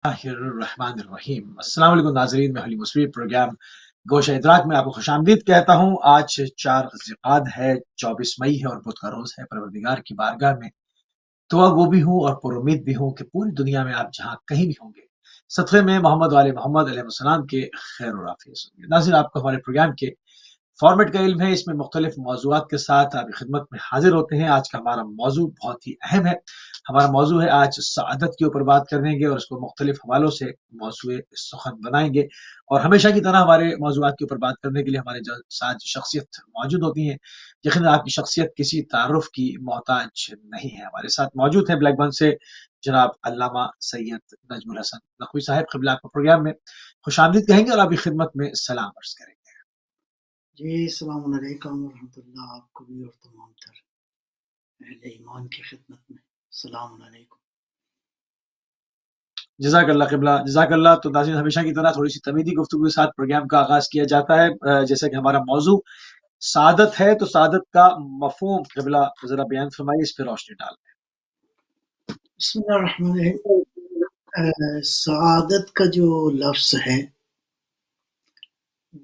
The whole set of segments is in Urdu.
الرحمن الرحیم۔ السلام علیکم ناظرین، میں حلیم مصری پروگرام گوشہ ادراک میں آپ کو خوش آمدید کہتا ہوں۔ آج 4 ہے، 24 مئی ہے اور بدھ کا روز ہے۔ پروردگار کی بارگاہ میں دعا گو بھی ہوں اور پر امید بھی ہوں کہ پوری دنیا میں آپ جہاں کہیں بھی ہوں گے، صدقے میں محمد والے محمد علیہ السلام کے خیر و عافیت ہوں گے۔ ناظرین، آپ کو ہمارے پروگرام کے فارمیٹ کا علم ہے، اس میں مختلف موضوعات کے ساتھ آپ کی خدمت میں حاضر ہوتے ہیں۔ آج کا ہمارا موضوع بہت ہی اہم ہے۔ ہمارا موضوع ہے آج سعادت کے اوپر بات کریں گے اور اس کو مختلف حوالوں سے موضوع سخن بنائیں گے، اور ہمیشہ کی طرح ہمارے موضوعات کے اوپر بات کرنے کے لیے ہمارے ساتھ شخصیت موجود ہوتی ہیں۔ یقیناً آپ کی شخصیت کسی تعارف کی محتاج نہیں ہے۔ ہمارے ساتھ موجود ہیں بلیک بن سے جناب علامہ سید نجم الحسن نقوی صاحب۔ قبلہ آپ کو پروگرام میں خوش آمدید کہیں گے اور آپ کی خدمت میں سلام عرض کریں گے۔ جی السلام علیکم ورحمۃ اللہ، آپ کو بھی اور تمام تر اہل ایمان کی خدمت میں السلام علیکم۔ جزاک اللہ قبلہ، جزاک اللہ۔ تو ناظرین، ہمیشہ کی طرح تھوڑی سی تمیدی گفتگو کے ساتھ پروگرام کا آغاز کیا جاتا ہے۔ جیسا کہ ہمارا موضوع سعادت ہے، تو سعادت کا مفہوم قبلہ ذرا بیان فرمائیے، اس پہ روشنی ڈال دیں۔ بسم اللہ الرحمن الرحیم۔ سعادت کا جو لفظ ہے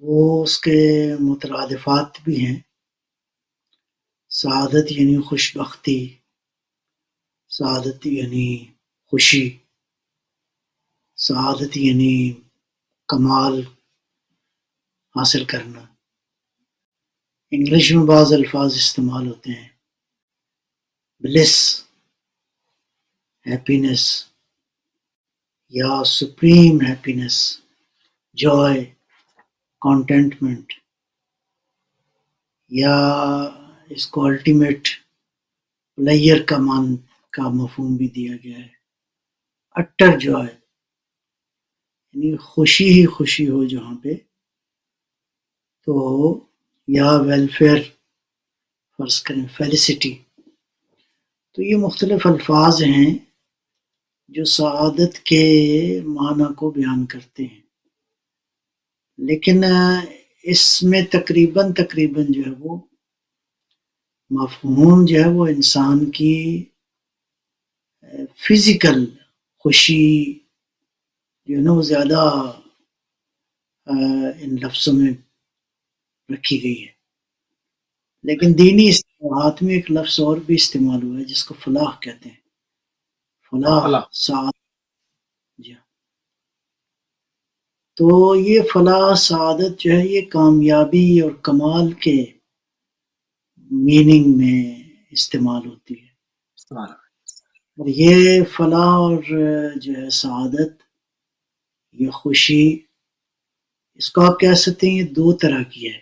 وہ اس کے مترادفات بھی ہیں۔ سعادت یعنی خوش بختی، سعادت یعنی خوشی، سعادت یعنی کمال حاصل کرنا۔ انگلش میں بعض الفاظ استعمال ہوتے ہیں، بلس، ہیپینس یا سپریم ہیپینس، جوائے، کانٹینٹمنٹ، یا اس کو الٹیمیٹ پلیئر کا مفہوم بھی دیا گیا ہے، اٹر جوائے، یعنی خوشی ہی خوشی ہو جہاں پہ، تو یا ویلفیئر فرض کریں، فیلسٹی۔ تو یہ مختلف الفاظ ہیں جو سعادت کے معنی کو بیان کرتے ہیں، لیکن اس میں تقریباً جو ہے وہ مفہوم جو ہے وہ انسان کی فزیکل خوشی جو ہے نا وہ زیادہ ان لفظوں میں رکھی گئی ہے۔ لیکن دینی اصطلاحات میں ایک لفظ اور بھی استعمال ہوا ہے جس کو فلاح کہتے ہیں، فلاح، سعادت۔ جی، تو یہ فلاح سعادت جو ہے یہ کامیابی اور کمال کے میننگ میں استعمال ہوتی ہے۔ اور یہ فلاح اور جو ہے سعادت، یہ خوشی، اس کو آپ کہہ سکتے ہیں یہ 2 طرح کی ہے،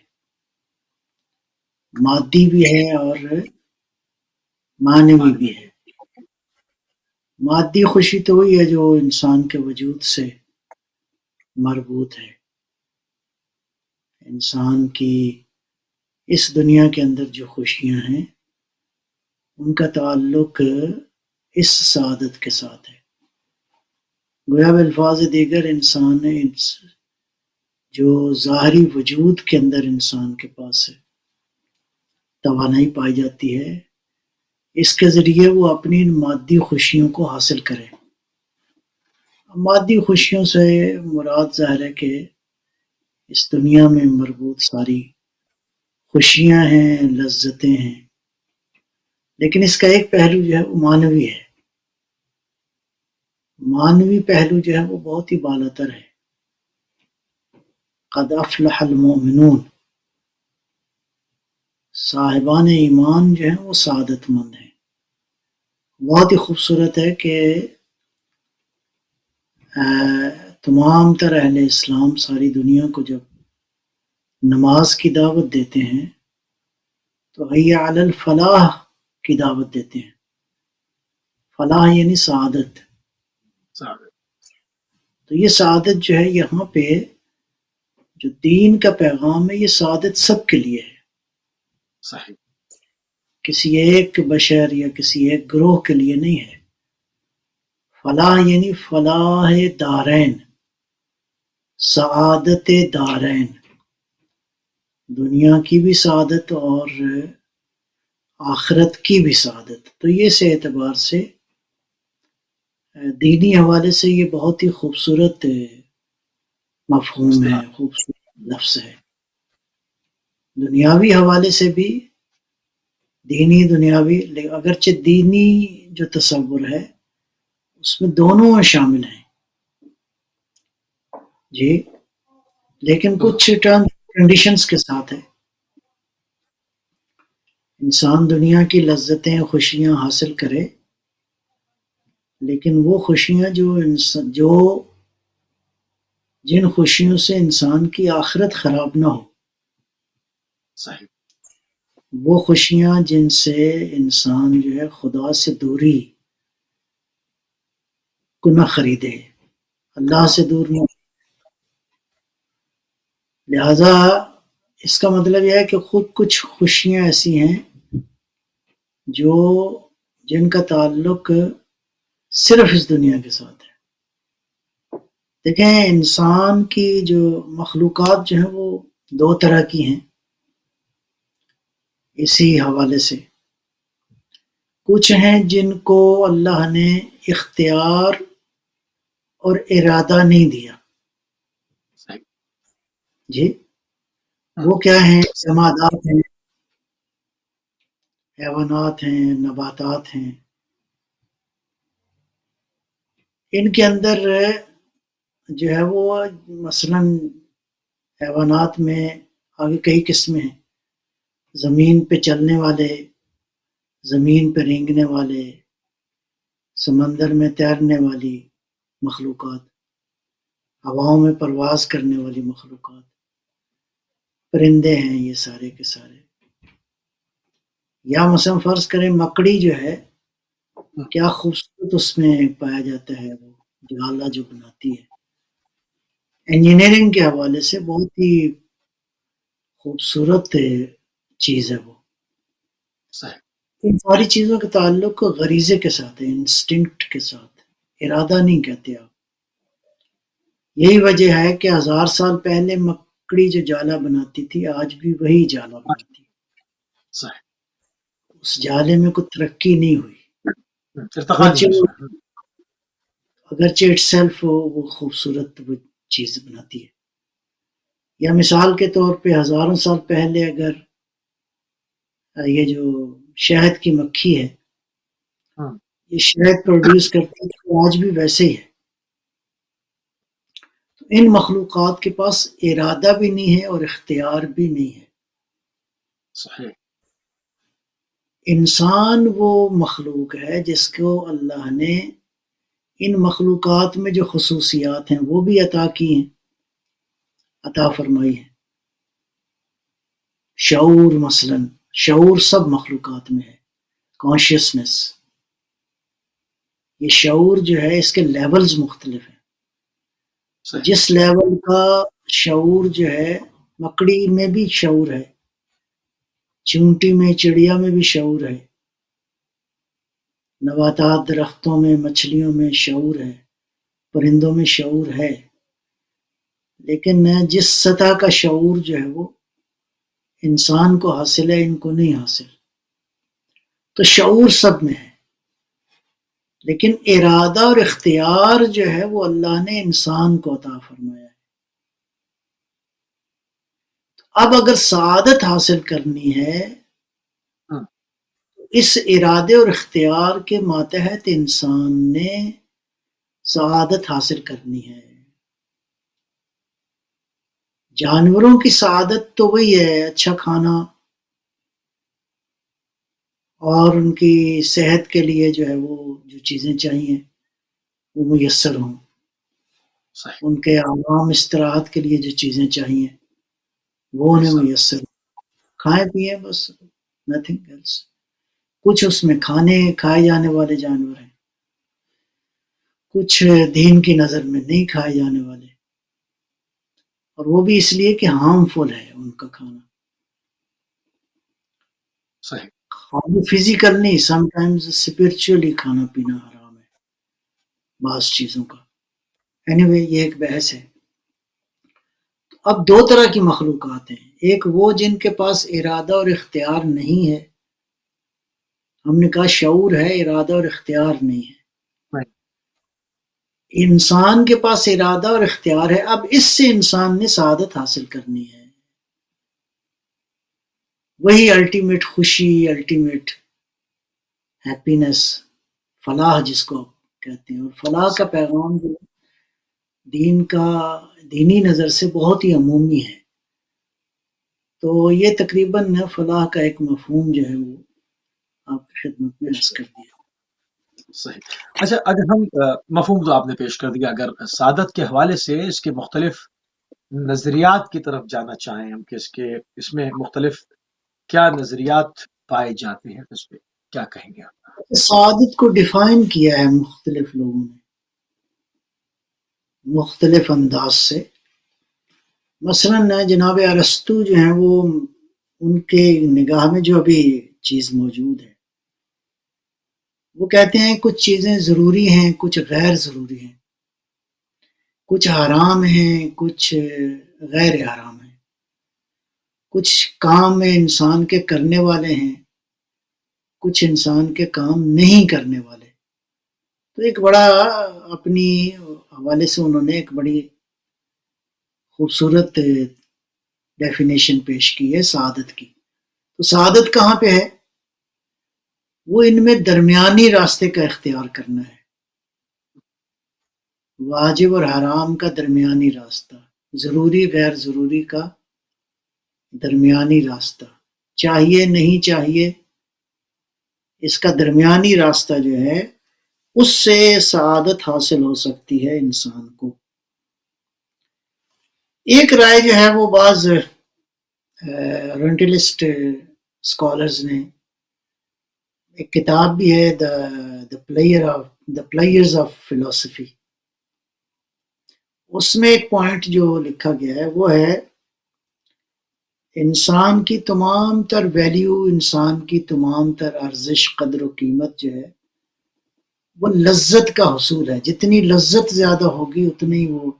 مادی بھی ہے اور معنوی بھی ہے۔ مادی خوشی تو وہی ہے جو انسان کے وجود سے مربوط ہے، انسان کی اس دنیا کے اندر جو خوشیاں ہیں ان کا تعلق اس سعادت کے ساتھ ہے۔ گویا بالفاظ دیگر انسان جو ظاہری وجود کے اندر انسان کے پاس ہے توانائی پائی جاتی ہے، اس کے ذریعے وہ اپنی ان مادی خوشیوں کو حاصل کرے۔ مادی خوشیوں سے مراد ظاہر ہے کہ اس دنیا میں مربوط ساری خوشیاں ہیں، لذتیں ہیں، لیکن اس کا ایک پہلو جو ہے وہ معنوی ہے۔ معنوی پہلو جو ہے وہ بہت ہی بالاتر ہے۔ قد افلح المؤمنون، صاحبان ایمان جو ہیں وہ سعادت مند ہیں۔ بہت ہی خوبصورت ہے کہ تمام تر اہل اسلام ساری دنیا کو جب نماز کی دعوت دیتے ہیں تو حی علی الفلاح کی دعوت دیتے ہیں۔ فلاح یعنی سعادت۔ تو یہ سعادت جو ہے یہاں پہ جو دین کا پیغام ہے، یہ سعادت سب کے لیے ہے، صحیح، کسی ایک بشر یا کسی ایک گروہ کے لیے نہیں ہے۔ فلاح یعنی فلاح دارین، سعادت دارین، دنیا کی بھی سعادت اور آخرت کی بھی سعادت۔ تو یہ اس اعتبار سے دینی حوالے سے یہ بہت ہی خوبصورت مفہوم ہے، خوبصورت لفظ ہے. دنیاوی حوالے سے بھی دینی دنیاوی، اگرچہ دینی جو تصور ہے اس میں دونوں شامل ہیں جی، لیکن کچھ ٹرمز کنڈیشنز کے ساتھ ہے. انسان دنیا کی لذتیں خوشیاں حاصل کرے، لیکن وہ خوشیاں جو جن خوشیوں سے انسان کی آخرت خراب نہ ہو، صحیح. وہ خوشیاں جن سے انسان جو ہے خدا سے دوری کو نہ خریدے، اللہ سے دور نہ. لہذا اس کا مطلب یہ ہے کہ خود کچھ خوشیاں ایسی ہیں جن کا تعلق صرف اس دنیا کے ساتھ ہے. دیکھیں، انسان کی جو مخلوقات جو ہیں وہ دو طرح کی ہیں. اسی حوالے سے کچھ ہیں جن کو اللہ نے اختیار اور ارادہ نہیں دیا. صحیح. جی، وہ کیا ہیں؟ جمادات ہیں، حیوانات ہیں، نباتات ہیں. ان کے اندر جو ہے وہ مثلاً حیوانات میں آگے کئی قسمیں ہیں. زمین پہ چلنے والے، زمین پہ رینگنے والے، سمندر میں تیرنے والی مخلوقات، ہواؤں میں پرواز کرنے والی مخلوقات، پرندے ہیں یہ سارے کے سارے. یا مثلا فرض کریں مکڑی جو ہے، کیا خوبصورت اس میں پایا جاتا ہے، وہ جالا جو بناتی ہے. انجینئرنگ کے حوالے سے بہت ہی خوبصورت چیز ہے وہ. صحیح. ان ساری چیزوں کا تعلق غریزے کے ساتھ ہے، انسٹنکٹ کے ساتھ، ارادہ نہیں کہتے آپ. یہی وجہ ہے کہ 1000 سال پہلے مکڑی جو جالا بناتی تھی آج بھی وہی جالا بناتی ہے. صحیح. اس جالے میں کوئی ترقی نہیں ہوئی، ارتقا نہیں ہے اس میں. اگرچہ اٹ سیلف وہ خوبصورت وہ چیز بناتی ہے. یا مثال کے طور پہ ہزاروں سال پہلے اگر یہ جو شہد کی مکھی ہے یہ شہد پروڈیوس کرتی ہے تو آج بھی ویسے ہی ہے. تو ان مخلوقات کے پاس ارادہ بھی نہیں ہے اور اختیار بھی نہیں ہے. صحیح. انسان وہ مخلوق ہے جس کو اللہ نے ان مخلوقات میں جو خصوصیات ہیں وہ بھی عطا کی ہیں، عطا فرمائی ہیں. شعور، مثلا شعور سب مخلوقات میں ہے، کانشیسنس. یہ شعور جو ہے اس کے لیولز مختلف ہیں. صحیح. جس لیول کا شعور جو ہے، مکڑی میں بھی شعور ہے، چونٹی میں، چڑیا میں بھی شعور ہے، نباتات، درختوں میں، مچھلیوں میں شعور ہے، پرندوں میں شعور ہے. لیکن جس سطح کا شعور جو ہے وہ انسان کو حاصل ہے، ان کو نہیں حاصل. تو شعور سب میں ہے، لیکن ارادہ اور اختیار جو ہے وہ اللہ نے انسان کو عطا فرمایا ہے. اب اگر سعادت حاصل کرنی ہے تو اس ارادے اور اختیار کے ماتحت انسان نے سعادت حاصل کرنی ہے. جانوروں کی سعادت تو وہی ہے، اچھا کھانا اور ان کی صحت کے لیے جو ہے وہ جو چیزیں چاہیے وہ میسر ہوں. صحیح. ان کے عوام استراحت کے لیے جو چیزیں چاہیے وہ انہیں میسر ہوں. کھائیں پیئیں، بس نتھنگ ایلس. کچھ اس میں کھائے جانے والے جانور ہیں، کچھ دین کی نظر میں نہیں کھائے جانے والے، اور وہ بھی اس لیے کہ ہارمفل ہے ان کا کھانا. صحیح. خالی فزیکل نہیں، سم ٹائمز اسپرچولی کھانا پینا حرام ہے بعض چیزوں کا. اینی وے یہ ایک بحث ہے. اب دو طرح کی مخلوقات ہیں، ایک وہ جن کے پاس ارادہ اور اختیار نہیں ہے. ہم نے کہا شعور ہے، ارادہ اور اختیار نہیں ہے. انسان کے پاس ارادہ اور اختیار ہے، اب اس سے انسان نے سعادت حاصل کرنی ہے، وہی الٹیمیٹ خوشی، الٹیمیٹ ہیپینس، فلاح جس کو کہتے ہیں. اور فلاح کا پیغام جو دینی نظر سے بہت ہی عمومی ہے. تو یہ تقریباً فلاح کا ایک مفہوم جو ہے وہ آپ کی خدمت میں عرض کر دیا. صحیح. اچھا، اگر ہم مفہوم تو آپ نے پیش کر دیا، اگر سعادت کے حوالے سے اس کے مختلف نظریات کی طرف جانا چاہیں ہم کہ اس میں مختلف کیا نظریات پائے جاتے ہیں، اس پہ کیا کہیں گے آپ؟ سعادت کو ڈیفائن کیا ہے مختلف لوگوں نے مختلف انداز سے. مثلاً جناب ارسطو جو ہیں وہ ان کے نگاہ میں جو ابھی چیز موجود ہے وہ کہتے ہیں کچھ چیزیں ضروری ہیں، کچھ غیر ضروری ہیں، کچھ حرام ہیں، کچھ غیر حرام ہیں، کچھ کام انسان کے کرنے والے ہیں، کچھ انسان کے کام نہیں کرنے والے. تو ایک بڑا اپنی حوالے سے انہوں نے ایک بڑی خوبصورت ڈیفینیشن پیش کی ہے سعادت کی. تو سعادت کہاں پہ ہے؟ وہ ان میں درمیانی راستے کا اختیار کرنا ہے، واجب اور حرام کا درمیانی راستہ، ضروری غیر ضروری کا درمیانی راستہ، چاہیے نہیں چاہیے، اس کا درمیانی راستہ جو ہے اس سے سعادت حاصل ہو سکتی ہے انسان کو. ایک رائے جو ہے وہ بعض اورینٹلسٹ اسکالرز نے، ایک کتاب بھی ہے دا پلیئرز آف فلاسفی، اس میں ایک پوائنٹ جو لکھا گیا ہے وہ ہے انسان کی تمام تر ویلیو، انسان کی تمام تر ارزش، قدر و قیمت جو ہے وہ لذت کا حصول ہے. جتنی لذت زیادہ ہوگی اتنی وہ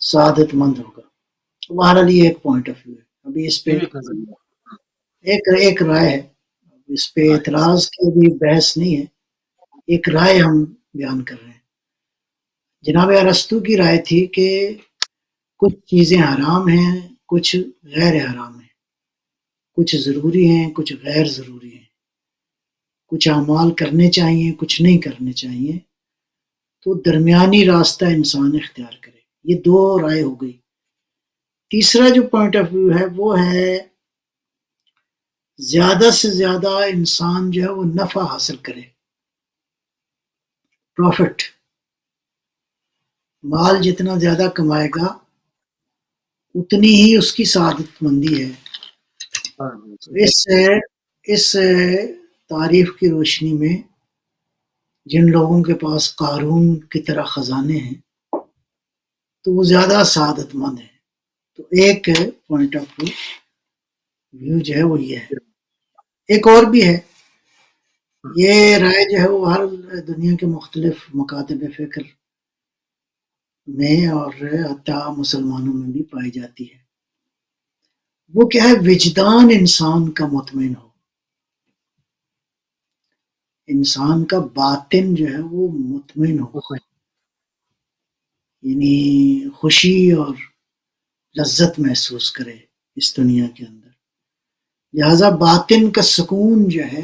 سعادت مند ہوگا. بہرحال یہ ایک پوائنٹ آف ویو ہے. ابھی اس پہ یہ بھی ایک نظریہ. ایک رائے ہے، اس پہ رائٹ. اعتراض کی بھی بحث نہیں ہے، ایک رائے ہم بیان کر رہے ہیں. جناب ارسطو کی رائے تھی کہ کچھ چیزیں حرام ہیں، کچھ غیر حرام ہیں، کچھ ضروری ہیں، کچھ غیر ضروری ہیں، کچھ اعمال کرنے چاہیے، کچھ نہیں کرنے چاہیے. تو درمیانی راستہ انسان اختیار کرے. یہ دو رائے ہو گئی. تیسرا جو پوائنٹ آف ویو ہے وہ ہے زیادہ سے زیادہ انسان جو ہے وہ نفع حاصل کرے، پروفٹ. مال جتنا زیادہ کمائے گا اتنی ہی اس کی سعادت مندی ہے. اس تعریف کی روشنی میں جن لوگوں کے پاس قارون کی طرح خزانے ہیں تو وہ زیادہ سعادت مند ہیں. تو ایک پوائنٹ آف ویو جو ہے وہ یہ ہے. ایک اور بھی ہے، یہ رائے جو ہے وہ ہر دنیا کے مختلف مکاتب فکر میں اور حتیٰ مسلمانوں میں بھی پائی جاتی ہے. وہ کیا ہے؟ وجدان انسان کا مطمئن ہو، انسان کا باطن جو ہے وہ مطمئن ہو، یعنی خوشی اور لذت محسوس کرے اس دنیا کے اندر. لہذا باطن کا سکون جو ہے،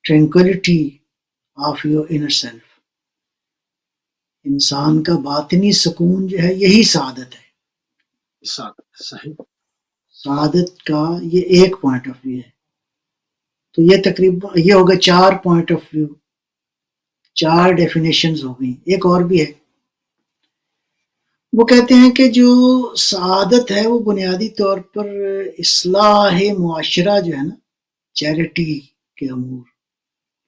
tranquillity of your inner self, انسان کا باطنی سکون جو ہے یہی سعادت ہے. صحیح. سعادت کا یہ ایک پوائنٹ آف ویو ہے. تو یہ تقریباً یہ ہوگا 4 پوائنٹ آف ویو، 4 ڈیفینیشنز ہو گئی. ایک اور بھی ہے، وہ کہتے ہیں کہ جو سعادت ہے وہ بنیادی طور پر اصلاح معاشرہ جو ہے نا، چیریٹی کے امور،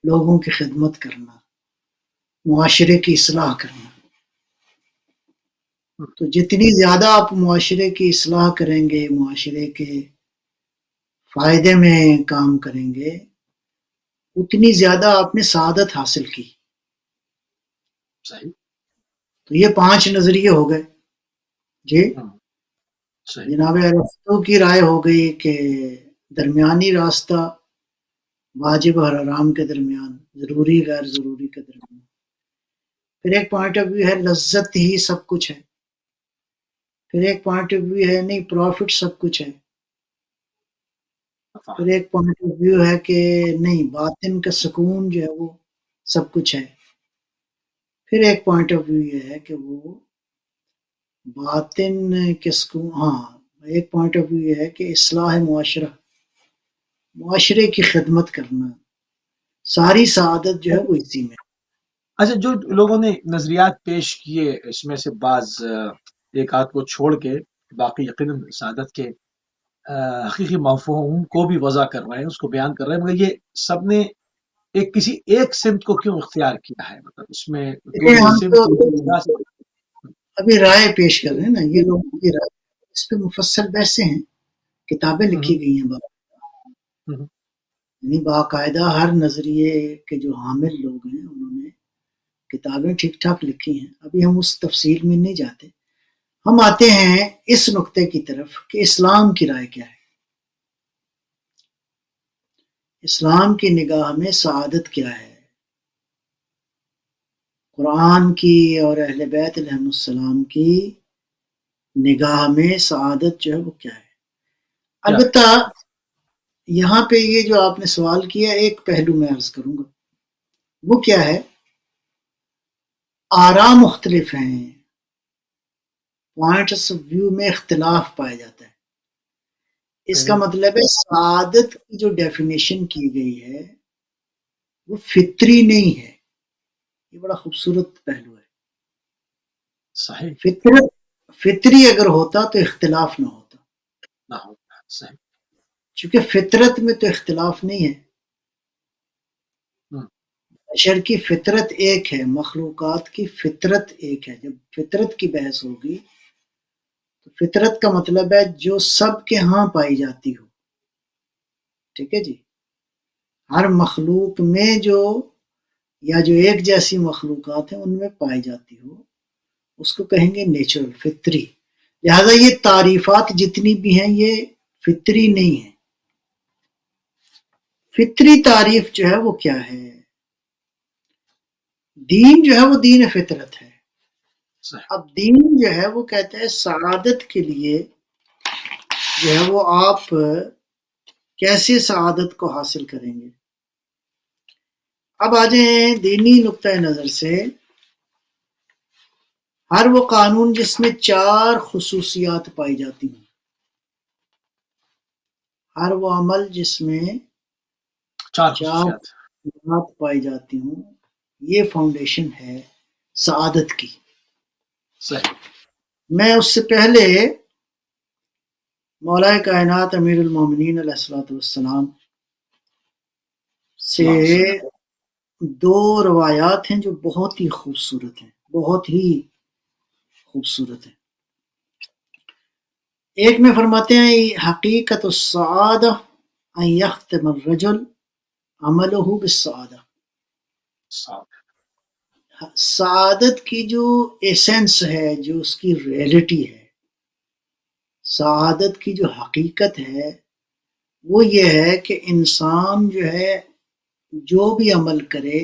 لوگوں کی خدمت کرنا، معاشرے کی اصلاح کرنا. تو جتنی زیادہ آپ معاشرے کی اصلاح کریں گے، معاشرے کے فائدے میں کام کریں گے، اتنی زیادہ آپ نے سعادت حاصل کی. صحیح. تو یہ 5 نظریے ہو گئے. جی صحیح. جناب ارسطو کی رائے ہو گئی کہ درمیانی راستہ، واجب اور حرام کے درمیان، ضروری غیر ضروری کے درمیان. پھر ایک پوائنٹ آف ویو ہے لذت ہی سب کچھ ہے، پھر ایک پوائنٹ آف ویو ہے نہیں پروفٹ سب کچھ ہے، پھر فاهم. ایک پوائنٹ آف ویو ہے کہ نہیں باطن کا سکون جو ہے وہ سب کچھ ہے، پھر ایک پوائنٹ آف ویو یہ ہے کہ وہ باطن کے سکون، ہاں ایک پوائنٹ آف ویو یہ ہے کہ اصلاح معاشرے کی خدمت کرنا، ساری سعادت جو ہے وہ اسی میں۔ اچھا، جو لوگوں نے نظریات پیش کیے اس میں سے بعض ایک آدھ کو چھوڑ کے باقی یقیناً سعادت کے حقیقی مفہوم کو بھی وضع کر رہے ہیں، اس کو بیان کر رہے ہیں، مگر یہ سب نے ایک کسی ایک سمت کو کیوں اختیار کیا ہے؟ مطلب اس میں دو دیکھیں دو ہم سمت تو ابھی رائے پیش کر رہے ہیں نا، یہ لوگوں کی رائے، اس پہ مفصل بحثیں ہیں، کتابیں لکھی گئی ہیں، یعنی باقاعدہ ہر نظریے کے جو حامل لوگ ہیں انہوں نے کتابیں ٹھیک ٹھاک لکھی ہیں، ابھی ہم اس تفصیل میں نہیں جاتے، ہم آتے ہیں اس نقطے کی طرف کہ اسلام کی رائے کیا ہے، اسلام کی نگاہ میں سعادت کیا ہے، قرآن کی اور اہل بیت علیہ السلام کی نگاہ میں سعادت جو ہے وہ کیا ہے۔ البتہ یہاں پہ یہ جو آپ نے سوال کیا ایک پہلو میں عرض کروں گا، وہ کیا ہے، آراء مختلف ہیں، پوائنٹس آف ویو میں اختلاف پایا جاتا ہے، اس کا مطلب ہے سعادت کی جو ڈیفینیشن کی گئی ہے وہ فطری نہیں ہے، یہ بڑا خوبصورت پہلو ہے، صحیح فطری اگر ہوتا تو اختلاف نہ ہوتا، نہ ہوتا، صحیح. چونکہ فطرت میں تو اختلاف نہیں ہے، بشر کی فطرت ایک ہے، مخلوقات کی فطرت ایک ہے، جب فطرت کی بحث ہوگی تو فطرت کا مطلب ہے جو سب کے ہاں پائی جاتی ہو، ٹھیک ہے جی، ہر مخلوق میں جو ایک جیسی مخلوقات ہیں ان میں پائی جاتی ہو اس کو کہیں گے نیچرل، فطری، لہذا یہ تعریفات جتنی بھی ہیں یہ فطری نہیں ہے، فطری تعریف جو ہے وہ کیا ہے، دین جو ہے وہ دین فطرت ہے، اب دین جو ہے وہ کہتا ہے سعادت کے لیے جو ہے وہ آپ کیسے سعادت کو حاصل کریں گے۔ اب آ جائیں دینی نقطہ نظر سے، ہر وہ قانون جس میں 4 خصوصیات پائی جاتی ہوں، ہر وہ عمل جس میں 4 خصوصیات پائی جاتی ہوں، یہ فاؤنڈیشن ہے سعادت کی۔ صحیح. میں اس سے پہلے مولا کائنات امیر المومنین علیہ الصلوۃ والسلام سے 2 روایات ہیں جو بہت ہی خوبصورت ہیں، بہت ہی خوبصورت ہیں۔ ایک میں فرماتے ہیں حقیقت السعادہ ان یختم الرجل عملہ بالسعادہ، سعادت کی جو ایسنس ہے، جو اس کی ریئلٹی ہے، سعادت کی جو حقیقت ہے وہ یہ ہے کہ انسان جو ہے جو بھی عمل کرے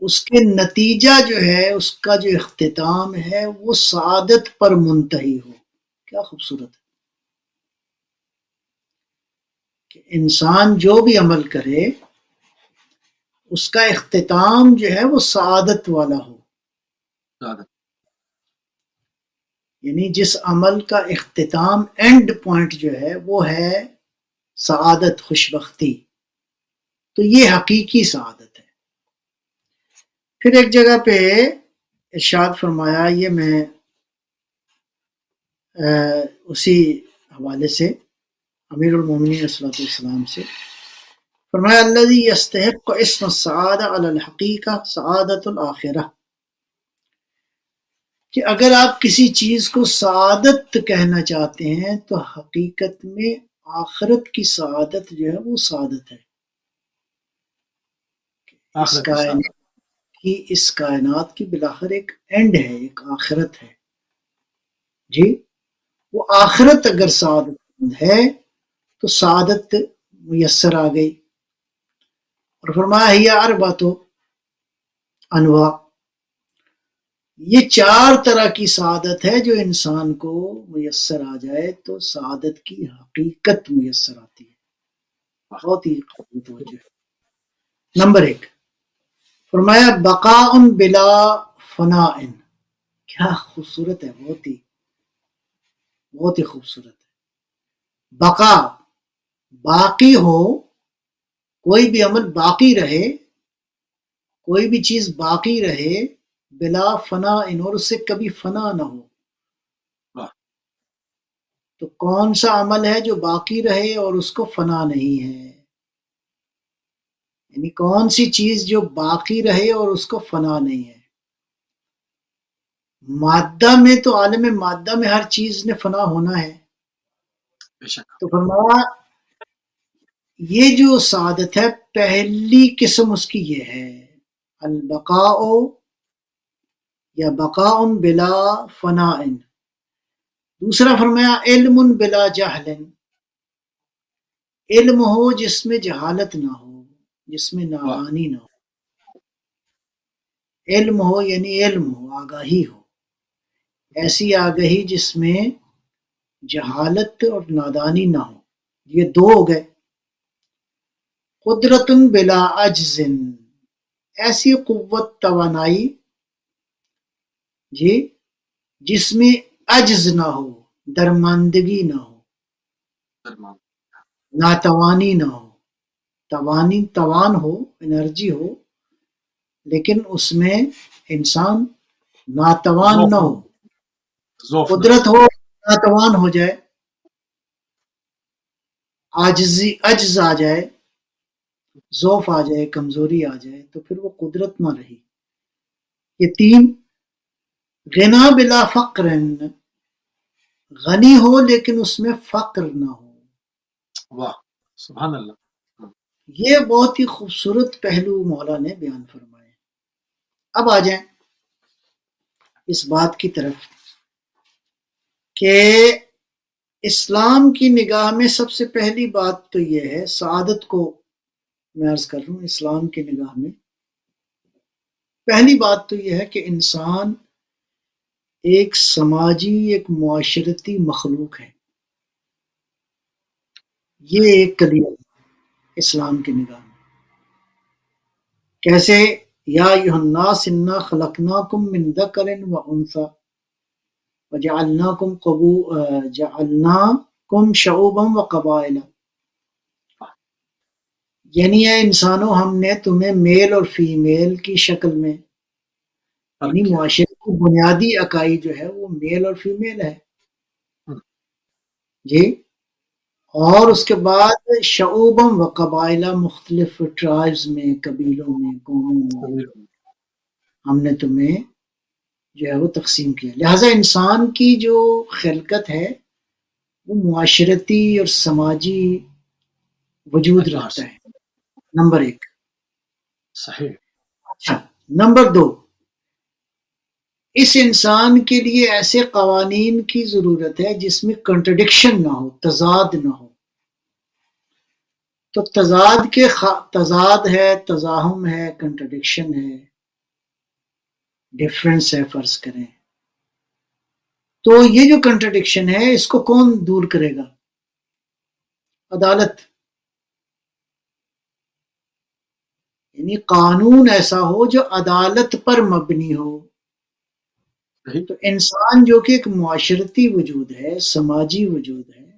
اس کے نتیجہ جو ہے، اس کا جو اختتام ہے وہ سعادت پر منتہی ہو۔ کیا خوبصورت ہے کہ انسان جو بھی عمل کرے اس کا اختتام جو ہے وہ سعادت والا ہو، یعنی جس عمل کا اختتام اینڈ پوائنٹ جو ہے وہ ہے سعادت، خوشبختی، تو یہ حقیقی سعادت ہے۔ پھر ایک جگہ پہ ارشاد فرمایا، یہ میں اسی حوالے سے امیر المومنین علیہ الصلوۃ والسلام سے فرمایا، الذی یستحق اسم السعادہ علی الحقیقہ سعادت الآخرہ، کہ اگر آپ کسی چیز کو سعادت کہنا چاہتے ہیں تو حقیقت میں آخرت کی سعادت جو ہے وہ سعادت ہے، اس کائنات کی بالآخر ایک اینڈ ہے، ایک آخرت ہے جی، وہ آخرت اگر سعادت ہے تو سعادت میسر آ گئی۔ اور فرمایا ہی اربعۃ انواع، یہ 4 طرح کی سعادت ہے جو انسان کو میسر آ جائے تو سعادت کی حقیقت میسر آتی ہے. بہت ہی قابل توجہ ہے. نمبر 1 فرمایا بقاء بلا فناء. کیا خوبصورت ہے، بہت ہی خوبصورت ہے. بقا، باقی ہو، کوئی بھی عمل باقی رہے، کوئی بھی چیز باقی رہے، بلا فنا، اور اس سے کبھی فنا نہ ہو. تو کون سا عمل ہے جو باقی رہے اور اس کو فنا نہیں ہے؟ یعنی کون سی چیز جو باقی رہے اور اس کو فنا نہیں ہے؟ مادہ میں تو عالم مادہ میں ہر چیز نے فنا ہونا ہے. تو فرمایا یہ جو سعادت ہے پہلی قسم اس کی یہ ہے البقاء یا بقاء بلا فناء. دوسرا فرمایا علم بلا جہل. علم ہو جس میں جہالت نہ ہو، جس میں نادانی نہ ہو. علم ہو یعنی علم ہو، آگاہی ہو، ایسی آگاہی جس میں جہالت اور نادانی نہ ہو. یہ 2 ہو گئے. قدرت بلا عجز. ایسی قوت توانائی جی جس میں عجز نہ ہو، درماندگی نہ ہو، ناتوانی نہ ہو. توان ہو، انرجی ہو، لیکن اس میں انسان ناتوان نہ ہو. قدرت ہو، ناتوان ہو جائے، عجز آ جائے، ضعف آ جائے، کمزوری آ جائے، تو پھر وہ قدرت نہ رہی. یہ 3. غنا بلا فقر. غنی ہو لیکن اس میں فقر نہ ہو. واہ سبحان اللہ. یہ بہت ہی خوبصورت پہلو مولا نے بیان فرمائے. اب آ جائیں اس بات کی طرف کہ اسلام کی نگاہ میں سب سے پہلی بات تو یہ ہے، سعادت کو میں عرض کر رہا ہوں، اسلام کی نگاہ میں پہلی بات تو یہ ہے کہ انسان ایک سماجی، ایک معاشرتی مخلوق ہے. یہ ایک قضیہ اسلام کی نگاہ میں. کیسے؟ یا ایھا الناس انا خلقناکم من ذکر و انثی وجعلناکم شعوبا و قبائل. یعنی اے انسانوں، ہم نے تمہیں میل اور فیمیل کی شکل میں، یعنی معاشرے کی بنیادی اکائی جو ہے وہ میل اور فیمیل ہے جی. اور اس کے بعد شعوبم و قبائلہ، مختلف ٹرائبز میں، قبیلوں میں، قوموں میں ہم نے تمہیں جو ہے وہ تقسیم کیا. لہٰذا انسان کی جو خلقت ہے وہ معاشرتی اور سماجی وجود رکھتا ہے. نمبر 1. صحیح. اچھا، نمبر 2، اس انسان کے لیے ایسے قوانین کی ضرورت ہے جس میں کنٹرڈکشن نہ ہو، تضاد نہ ہو. تو تضاد ہے، تزاحم ہے، کنٹرڈکشن ہے، ڈفرنس ہے فرض کریں. تو یہ جو کنٹرڈکشن ہے اس کو کون دور کرے گا؟ عدالت. یعنی قانون ایسا ہو جو عدالت پر مبنی ہو. تو انسان جو کہ ایک معاشرتی وجود ہے، سماجی وجود ہے،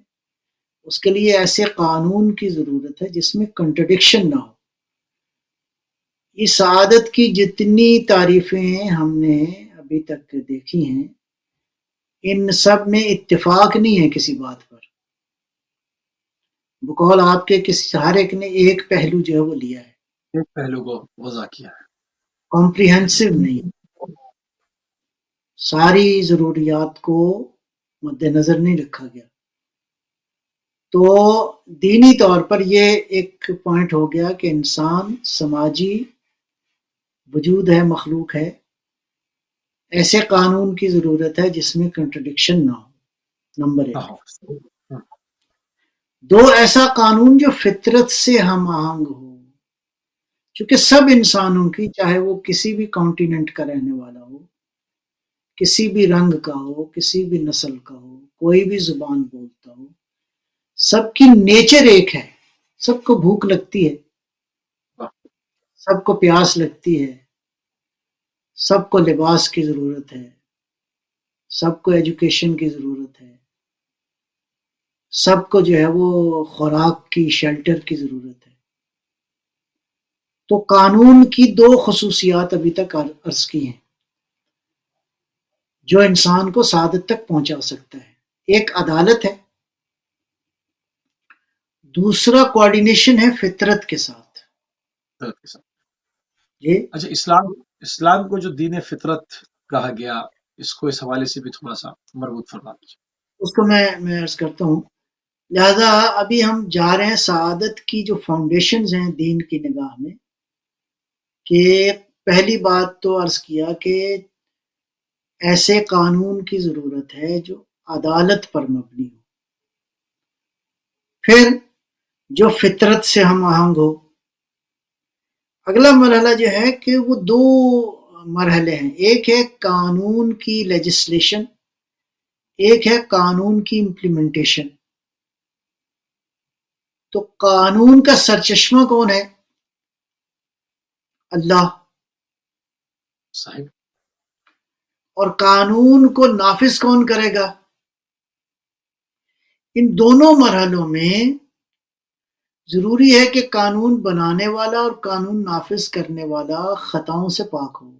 اس کے لیے ایسے قانون کی ضرورت ہے جس میں کنٹرڈکشن نہ ہو. اس سعادت کی جتنی تعریفیں ہم نے ابھی تک دیکھی ہیں ان سب میں اتفاق نہیں ہے کسی بات پر. بقول آپ کے ہر ایک نے ایک پہلو جو ہے وہ لیا ہے، ایک پہلو کو وضع کیا ہے، کمپریہنسو نہیں. ساری ضروریات کو مد نظر نہیں رکھا گیا. تو دینی طور پر یہ ایک پوائنٹ ہو گیا کہ انسان سماجی وجود ہے، مخلوق ہے. ایسے قانون کی ضرورت ہے جس میں کنٹرڈکشن نہ ہو. نمبر 1. 2، ایسا قانون جو فطرت سے ہم آہنگ ہو. چونکہ سب انسانوں کی، چاہے وہ کسی بھی کانٹیننٹ کا رہنے والا ہو، کسی بھی رنگ کا ہو، کسی بھی نسل کا ہو، کوئی بھی زبان بولتا ہو، سب کی نیچر ایک ہے. سب کو بھوک لگتی ہے، سب کو پیاس لگتی ہے، سب کو لباس کی ضرورت ہے، سب کو ایجوکیشن کی ضرورت ہے، سب کو جو ہے وہ خوراک کی، شیلٹر کی ضرورت ہے. تو قانون کی دو خصوصیات ابھی تک عرض کی ہیں جو انسان کو سعادت تک پہنچا سکتا ہے. ایک عدالت ہے، دوسرا کوآرڈینیشن ہے فطرت کے ساتھ. جی اچھا، اسلام کو جو دین فطرت کہا گیا، اس کو اس حوالے سے بھی تھوڑا سا مربوط فرما دیجیے. اس کو میں عرض کرتا ہوں. لہذا ابھی ہم جا رہے ہیں سعادت کی جو فاؤنڈیشنز ہیں دین کی نگاہ میں، کہ پہلی بات تو عرض کیا کہ ایسے قانون کی ضرورت ہے جو عدالت پر مبنی ہو، پھر جو فطرت سے ہم آہنگ ہو. اگلا مرحلہ جو ہے کہ وہ دو مرحلے ہیں، ایک ہے قانون کی لیجسلیشن، ایک ہے قانون کی امپلیمنٹیشن. تو قانون کا سرچشمہ کون ہے؟ اللہ. صحیح. اور قانون کو نافذ کون کرے گا؟ ان دونوں مرحلوں میں ضروری ہے کہ قانون بنانے والا اور قانون نافذ کرنے والا خطاؤں سے پاک ہو.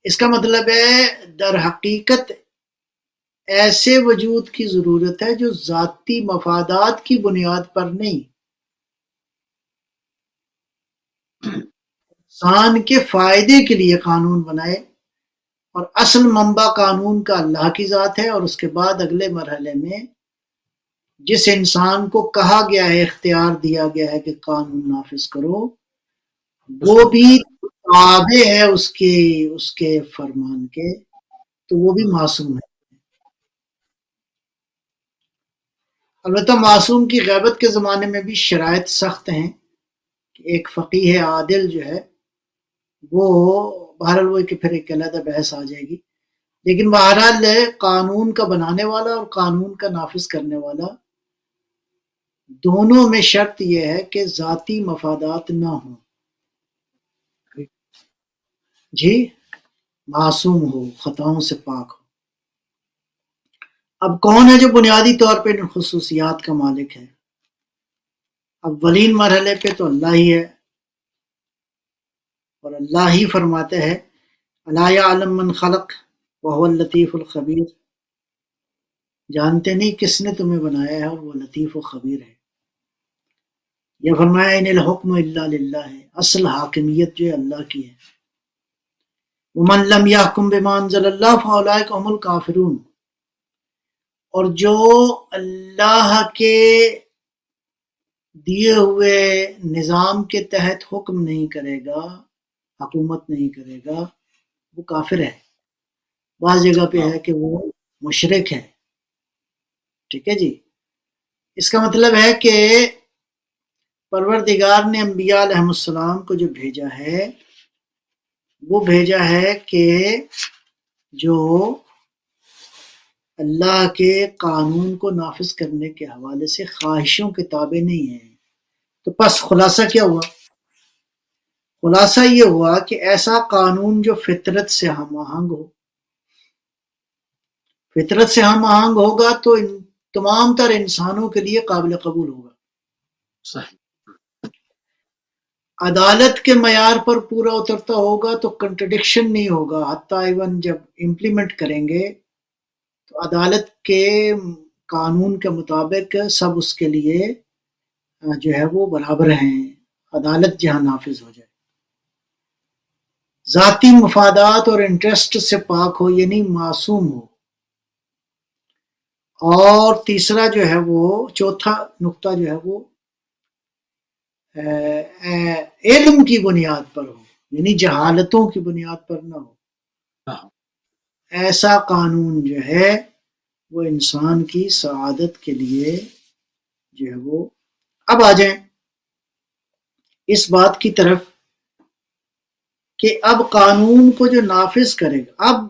اس کا مطلب ہے در حقیقت ایسے وجود کی ضرورت ہے جو ذاتی مفادات کی بنیاد پر نہیں، انسان کے فائدے کے لیے قانون بنائے. اور اصل منبع قانون کا اللہ کی ذات ہے. اور اس کے بعد اگلے مرحلے میں جس انسان کو کہا گیا ہے، اختیار دیا گیا ہے کہ قانون نافذ کرو، وہ بھی تابع ہے اس کے فرمان کے، تو وہ بھی معصوم ہے. البتہ معصوم کی غیبت کے زمانے میں بھی شرائط سخت ہیں کہ ایک فقیہ عادل جو ہے وہ بہرحال وہ کہ پھر ایک علیحدہ بحث آ جائے گی، لیکن بہرحال قانون کا بنانے والا اور قانون کا نافذ کرنے والا دونوں میں شرط یہ ہے کہ ذاتی مفادات نہ ہوں. جی، معصوم ہو، خطاؤں سے پاک ہو. اب کون ہے جو بنیادی طور پہ ان خصوصیات کا مالک ہے؟ اولین مرحلے پہ تو اللہ ہی ہے، اور اللہ ہی فرماتے ہیں الا یعلم من خلق وهو اللطیف الخبیر. جانتے نہیں کس نے تمہیں بنایا ہے اور وہ لطیف و خبیر ہے. یہ فرمایا ان الحکم الا للہ ہے، اصل حاکمیت جو ہے اللہ کی ہے. ومن لم يحكم بما انزل اللہ فاولئک هم الکافرون. اور جو اللہ کے دیے ہوئے نظام کے تحت حکم نہیں کرے گا، حکومت نہیں کرے گا، وہ کافر ہے. بعض جگہ پہ ہے کہ وہ مشرک ہے. ٹھیک ہے جی. اس کا مطلب ہے کہ پروردگار نے انبیاء علیہ السلام کو جو بھیجا ہے وہ بھیجا ہے کہ جو اللہ کے قانون کو نافذ کرنے کے حوالے سے خواہشوں کے تابع نہیں ہیں. تو پس خلاصہ کیا ہوا؟ خلاصہ یہ ہوا کہ ایسا قانون جو فطرت سے ہم آہنگ ہو. فطرت سے ہم آہنگ ہوگا تو تمام تر انسانوں کے لیے قابل قبول ہوگا. صحیح. عدالت کے معیار پر پورا اترتا ہوگا تو کنٹرڈکشن نہیں ہوگا. حتیٰ ایون جب امپلیمنٹ کریں گے تو عدالت کے قانون کے مطابق سب اس کے لیے جو ہے وہ برابر ہیں. عدالت جہاں نافذ ہو جائے، ذاتی مفادات اور انٹرسٹ سے پاک ہو، یعنی معصوم ہو. اور تیسرا جو ہے وہ چوتھا نقطہ جو ہے وہ علم کی بنیاد پر ہو، یعنی جہالتوں کی بنیاد پر نہ ہو. ایسا قانون جو ہے وہ انسان کی سعادت کے لیے جو ہے وہ. اب آ جائیں اس بات کی طرف کہ اب قانون کو جو نافذ کرے گا، اب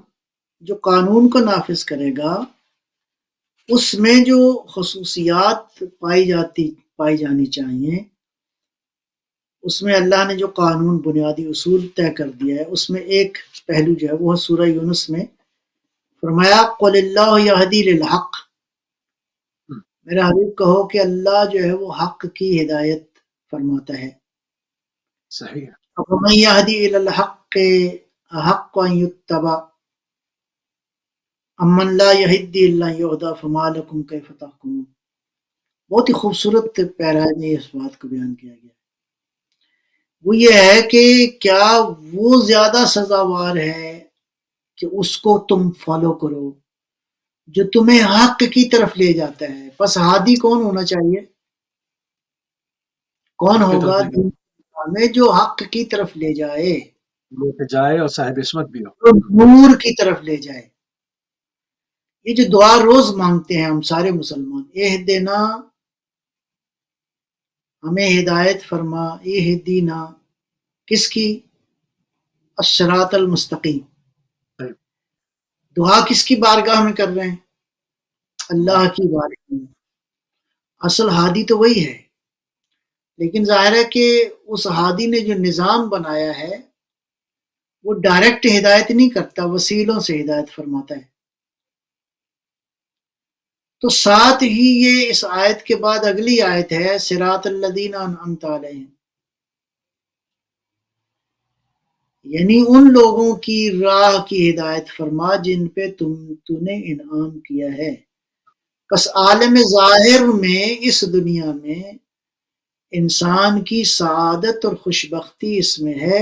جو قانون کو نافذ کرے گا اس میں جو خصوصیات پائی جانی چاہیے، اس میں اللہ نے جو قانون بنیادی اصول طے کر دیا ہے، اس میں ایک پہلو جو ہے وہ سورہ یونس میں فرمایا قل اللہ یہدی للحق، میرا حبیب کہو کہ اللہ جو ہے وہ حق کی ہدایت فرماتا ہے. صحیح ہے. فمن یہدی الی الحق احق ان یتبع امن لا یہدی الا ان یہدی فما لکم کیف تحکمون. بہت ہی خوبصورت پیرا میں اس بات کو بیان کیا گیا. وہ یہ ہے کہ کیا وہ زیادہ سزاوار ہے کہ اس کو تم فالو کرو جو تمہیں حق کی طرف لے جاتا ہے. بس ہادی کون ہونا چاہیے؟ کون حق کی ہوگا طرف ہمیں جو حق کی طرف لے جائے، لے کے جائے اور صاحب عصمت بھی ہو. جو نور کی طرف لے جائے. یہ جو دعا روز مانگتے ہیں ہم سارے مسلمان، اہدنا، ہمیں ہدایت فرما، اہدنا کس کی؟ الصراط المستقیم. دعا کس کی بارگاہ میں کر رہے ہیں؟ اللہ کی بارگاہ میں. اصل ہادی تو وہی ہے، لیکن ظاہر ہے کہ اس ہادی نے جو نظام بنایا ہے وہ ڈائریکٹ ہدایت نہیں کرتا، وسیلوں سے ہدایت فرماتا ہے. تو ساتھ ہی یہ اس آیت کے بعد اگلی آیت ہے صراط الذین انعمت علیہم، یعنی ان لوگوں کی راہ کی ہدایت فرما جن پہ تو نے انعام کیا ہے. بس عالم ظاہر میں اس دنیا میں انسان کی سعادت اور خوشبختی اس میں ہے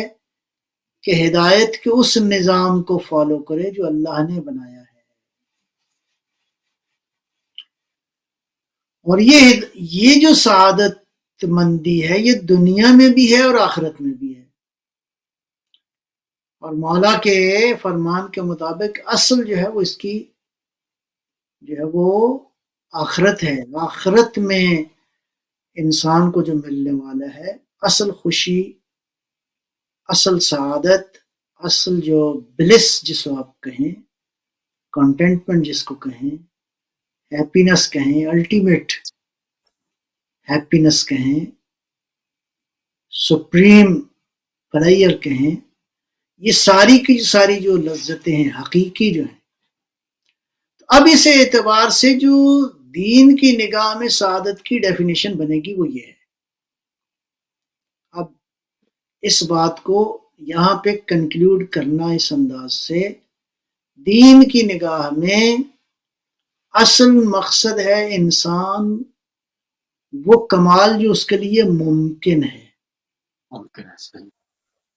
کہ ہدایت کے اس نظام کو فالو کرے جو اللہ نے بنایا ہے. اور یہ جو سعادت مندی ہے یہ دنیا میں بھی ہے اور آخرت میں بھی ہے. اور مولا کے فرمان کے مطابق اصل جو ہے وہ اس کی جو ہے وہ آخرت ہے. آخرت میں انسان کو جو ملنے والا ہے اصل خوشی، اصل سعادت، اصل جو بلس جس کو آپ کہیں، کنٹینٹمنٹ جس کو کہیں، ہیپینس کہیں، الٹیمیٹ ہیپینس کہیں، سپریم پلیئر کہیں، یہ ساری کی ساری جو لذتیں ہیں حقیقی جو ہیں. اب اس اعتبار سے جو دین کی نگاہ میں سعادت کی ڈیفینیشن بنے گی وہ یہ ہے. اب اس بات کو یہاں پہ کنکلیوڈ کرنا اس انداز سے، دین کی نگاہ میں اصل مقصد ہے انسان وہ کمال جو اس کے لیے ممکن ہے. ممکن ہے. صحیح.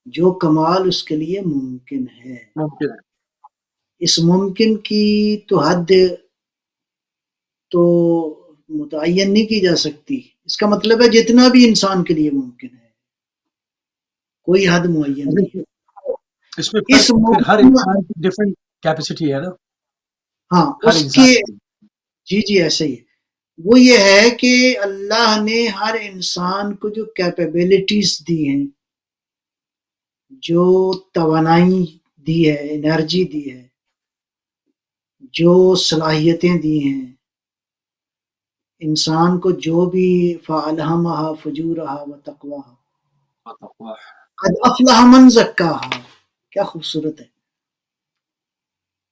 جو کمال اس کے لیے ممکن ہے. ممکن ہے. اس ممکن کی تو حد تو متعین نہیں کی جا سکتی. اس کا مطلب ہے جتنا بھی انسان کے لیے ممکن ہے، کوئی حد معین نہیں. اس میں پھر ہر انسان کی ڈفرینٹ کیپیسٹی ہے نا. ہاں اس کے جی ایسے ہی ہے. وہ یہ ہے کہ اللہ نے ہر انسان کو جو کیپیبلٹیز دی ہیں، جو توانائی دی ہے، انرجی دی ہے، جو صلاحیتیں دی ہیں انسان کو، جو بھی فَأَلْهَمَهَا فُجُورَهَا وَتَقْوَاهَا قَدْ أَفْلَحَ مَنْ زَكَّاهَا. کیا خوبصورت ہے.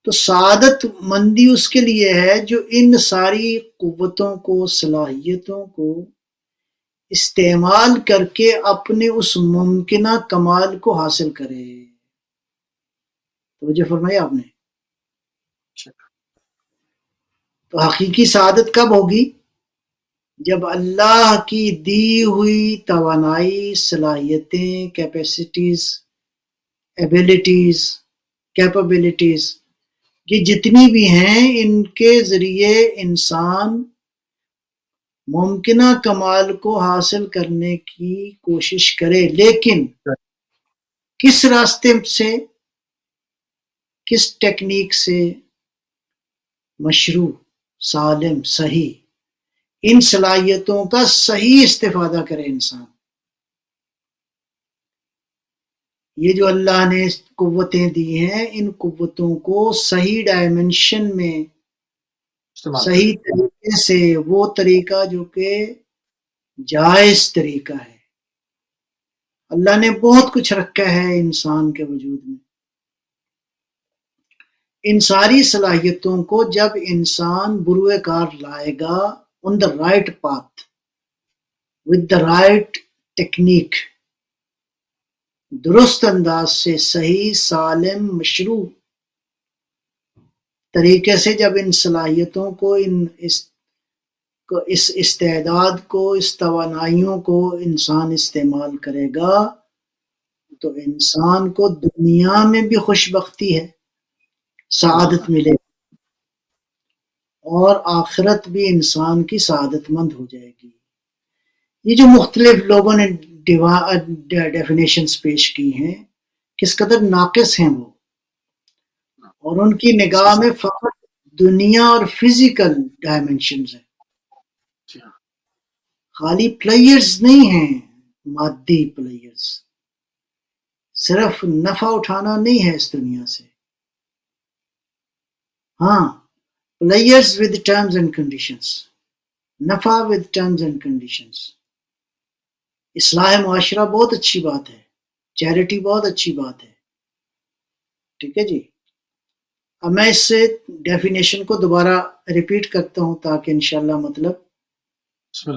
تو سعادت مندی اس کے لیے ہے جو ان ساری قوتوں کو، صلاحیتوں کو استعمال کر کے اپنے اس ممکنہ کمال کو حاصل کرے. توجہ فرمایا آپ نے. تو حقیقی سعادت کب ہوگی؟ جب اللہ کی دی ہوئی توانائی، صلاحیتیں، کیپیسٹیز، ایبیلٹیز، کیپابلٹیز، یہ جتنی بھی ہیں ان کے ذریعے انسان ممکنہ کمال کو حاصل کرنے کی کوشش کرے. لیکن کس راستے سے، کس ٹیکنیک سے؟ مشروع، سالم، صحیح. ان صلاحیتوں کا صحیح استفادہ کرے انسان. یہ جو اللہ نے قوتیں دی ہیں، ان قوتوں کو صحیح ڈائمنشن میں استعمال صحیح طریقے سے، وہ طریقہ جو کہ جائز طریقہ ہے. اللہ نے بہت کچھ رکھا ہے انسان کے وجود میں. ان ساری صلاحیتوں کو جب انسان بروئے کار لائے گا on the right path with the right technique، درست انداز سے، صحیح، سالم، مشروع طریقے سے جب ان صلاحیتوں کو، اس استعداد کو، اس توانائیوں کو انسان استعمال کرے گا تو انسان کو دنیا میں بھی خوش بختی ہے، سعادت ملے گی، اور آخرت بھی انسان کی سعادت مند ہو جائے گی. یہ جو مختلف لوگوں نے ڈیفینیشنز پیش کی ہیں، کس قدر ناقص ہیں وہ، اور ان کی نگاہ میں فقط دنیا اور فزیکل ڈائمنشنز ہیں، خالی پلیئرز نہیں ہیں، مادی پلیئرز. صرف نفع اٹھانا نہیں ہے اس دنیا سے، ہاں، players with terms and conditions, نفع ود ٹرمز اینڈ کنڈیشنز. اصلاح معاشرہ بہت اچھی بات ہے، چیریٹی بہت اچھی بات ہے، ٹھیک ہے جی. اب میں اس سے ڈیفینیشن کو دوبارہ ریپیٹ کرتا ہوں تاکہ انشاءاللہ مطلب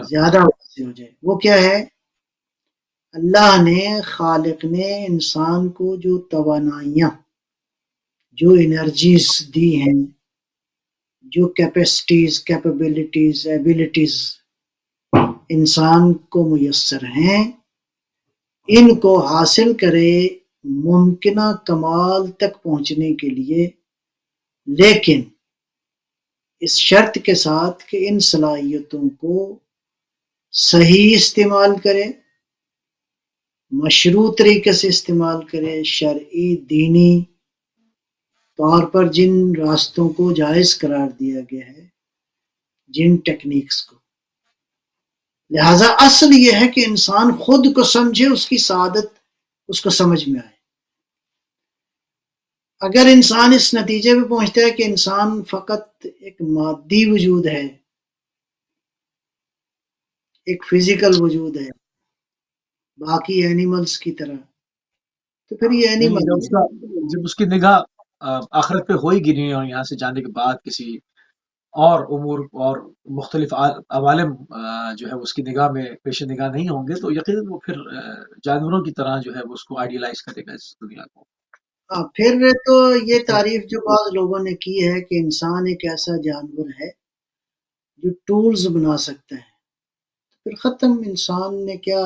زیادہ واضح ہو جائے. وہ کیا ہے؟ اللہ نے، خالق نے انسان کو جو توانائیاں، جو انرجیز دی ہیں، جو کیپیسٹیز، کیپیبلٹیز، ایبلٹیز انسان کو میسر ہیں، ان کو حاصل کرے ممکنہ کمال تک پہنچنے کے لیے، لیکن اس شرط کے ساتھ کہ ان صلاحیتوں کو صحیح استعمال کرے، مشروع طریقے سے استعمال کرے، شرعی دینی طور پر جن راستوں کو جائز قرار دیا گیا ہے، جن ٹیکنیکس کو. لہٰذا اصل یہ ہے کہ انسان خود کو سمجھے، اس کی سعادت اس کو سمجھ میں آئے. اگر انسان اس نتیجے پہ پہنچتا ہے کہ انسان فقط ایک مادی وجود ہے، ایک فزیکل وجود ہے، باقی اینیملز کی طرح، تو پھر یہ اینیمل جب اس کی نگاہ آخرت پہ ہوئی گی نہیں، اور یہاں سے جانے کے بعد کسی اور امور اور مختلف عوالم جو ہے اس کی نگاہ میں پیش نگاہ نہیں ہوں گے، تو یقیناً وہ پھر جانوروں کی طرح جو ہے وہ اس کو آئیڈیلائز کرے گا، اس دنیا کو. پھر تو یہ تعریف جو بعض لوگوں نے کی ہے کہ انسان ایک ایسا جانور ہے جو ٹولز بنا سکتا ہے، پھر ختم. انسان نے کیا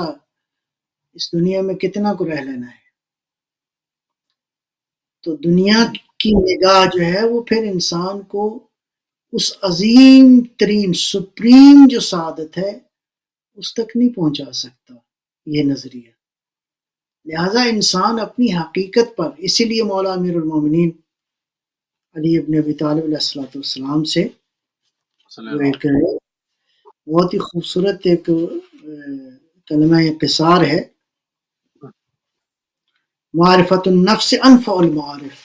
اس دنیا میں کتنا کو رہ لینا ہے؟ تو دنیا کی نگاہ جو ہے وہ پھر انسان کو اس عظیم ترین سپریم جو سعادت ہے اس تک نہیں پہنچا سکتا یہ نظریہ. لہذا انسان اپنی حقیقت پر، اسی لیے مولا امیر المومنین علی ابن ابی طالب علیہ السلام سے جو ایک بہت ہی خوبصورت ایک کلمہ قصار ہے، معرفت النفس انفع المعارف.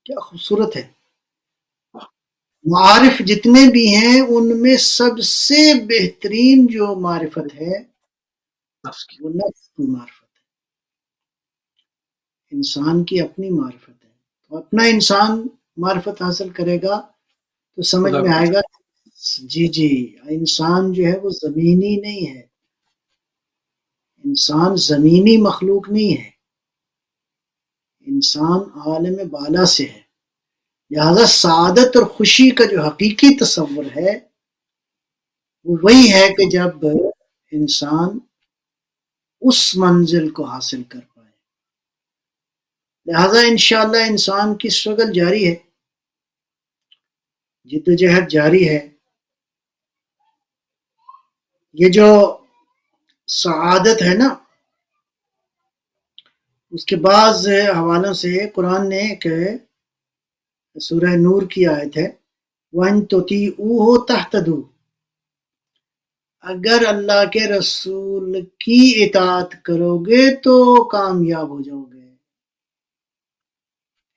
کیا خوبصورت ہے. معارف جتنے بھی ہیں ان میں سب سے بہترین جو معرفت ہے وہ نفس کی معرفت ہے، انسان کی اپنی معرفت ہے. تو اپنا انسان معرفت حاصل کرے گا تو سمجھ میں آئے گا جی انسان جو ہے وہ زمینی نہیں ہے، انسان زمینی مخلوق نہیں ہے، انسان عالم بالا سے ہے. لہذا سعادت اور خوشی کا جو حقیقی تصور ہے وہ وہی ہے کہ جب انسان اس منزل کو حاصل کر پائے. لہذا انشاءاللہ انسان کی سٹرگل جاری ہے، جدوجہد جاری ہے. یہ جو سعادت ہے نا، اس کے بعض حوالوں سے قرآن نے ایک سورہ نور کی آیت ہے، وَإِن تُطِيعُوهُ تَهْتَدُوا، اگر اللہ کے رسول کی اطاعت کرو گے تو کامیاب ہو جاؤ گے،